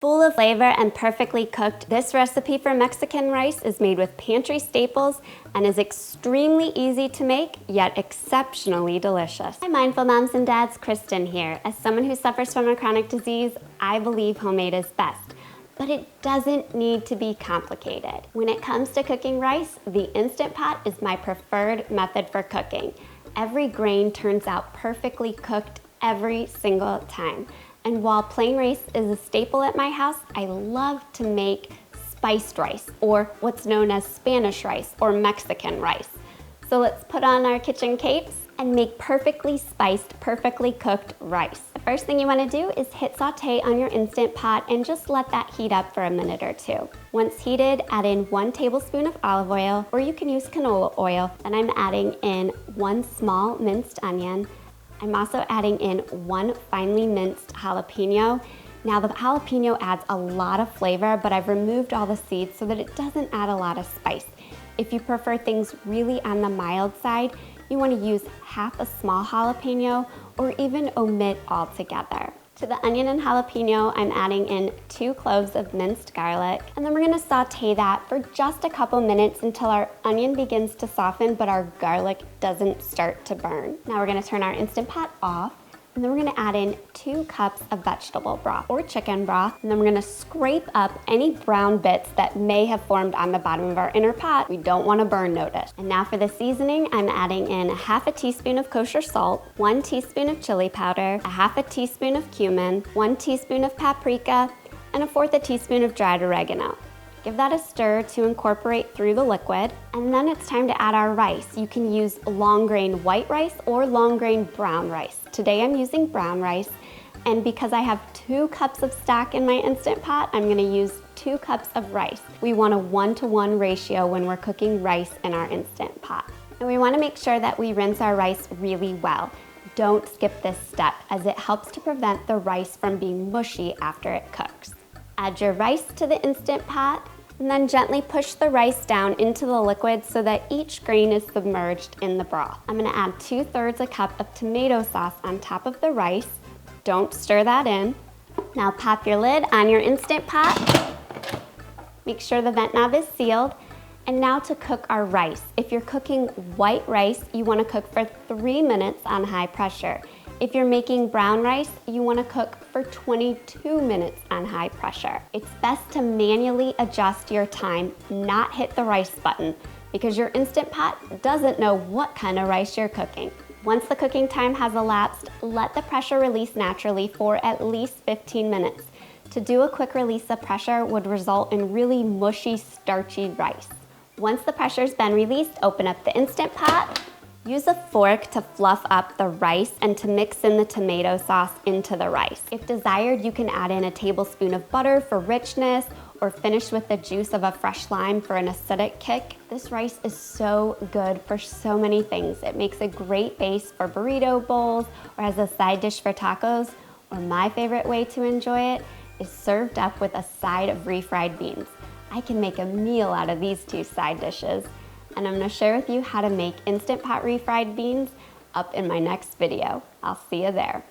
Full of flavor and perfectly cooked, this recipe for Mexican rice is made with pantry staples and is extremely easy to make, yet exceptionally delicious. Hi mindful moms and dads, Kristen here. As someone who suffers from a chronic disease, I believe homemade is best. But it doesn't need to be complicated. When it comes to cooking rice, the Instant Pot is my preferred method for cooking. Every grain turns out perfectly cooked every single time. And while plain rice is a staple at my house, I love to make spiced rice, or what's known as Spanish rice or Mexican rice. So let's put on our kitchen capes and make perfectly spiced, perfectly cooked rice. The first thing you want to do is hit saute on your Instant Pot and just let that heat up for a minute or two. Once heated, add in 1 tablespoon of olive oil, or you can use canola oil. Then I'm adding in 1 small minced onion. I'm also adding in 1 finely minced jalapeno. Now the jalapeno adds a lot of flavor, but I've removed all the seeds so that it doesn't add a lot of spice. If you prefer things really on the mild side, you want to use half a small jalapeno or even omit altogether. To the onion and jalapeno, I'm adding in 2 cloves of minced garlic, and then we're gonna saute that for just a couple minutes until our onion begins to soften, but our garlic doesn't start to burn. Now we're gonna turn our Instant Pot off, and then we're gonna add in 2 cups of vegetable broth or chicken broth, and then we're gonna scrape up any brown bits that may have formed on the bottom of our inner pot. We don't want a burn notice. And now for the seasoning, I'm adding in 1/2 teaspoon of kosher salt, 1 teaspoon of chili powder, 1/2 teaspoon of cumin, 1 teaspoon of paprika, and 1/4 teaspoon of dried oregano. Give that a stir to incorporate through the liquid, and then it's time to add our rice. You can use long grain white rice or long grain brown rice. Today I'm using brown rice, and because I have 2 cups of stock in my Instant Pot, I'm gonna use 2 cups of rice. We want a 1-to-1 ratio when we're cooking rice in our Instant Pot. And we wanna make sure that we rinse our rice really well. Don't skip this step, as it helps to prevent the rice from being mushy after it cooks. Add your rice to the Instant Pot, and then gently push the rice down into the liquid so that each grain is submerged in the broth. I'm gonna add 2/3 a cup of tomato sauce on top of the rice. Don't stir that in. Now pop your lid on your Instant Pot. Make sure the vent knob is sealed. And now to cook our rice. If you're cooking white rice, you wanna cook for 3 minutes on high pressure. If you're making brown rice, you wanna cook for 22 minutes on high pressure. It's best to manually adjust your time, not hit the rice button, because your Instant Pot doesn't know what kind of rice you're cooking. Once the cooking time has elapsed, let the pressure release naturally for at least 15 minutes. To do a quick release of pressure would result in really mushy, starchy rice. Once the pressure's been released, open up the Instant Pot. Use a fork to fluff up the rice and to mix in the tomato sauce into the rice. If desired, you can add in a tablespoon of butter for richness, or finish with the juice of a fresh lime for an acidic kick. This rice is so good for so many things. It makes a great base for burrito bowls or as a side dish for tacos, or my favorite way to enjoy it is served up with a side of refried beans. I can make a meal out of these 2 side dishes. And I'm gonna share with you how to make Instant Pot refried beans up in my next video. I'll see you there.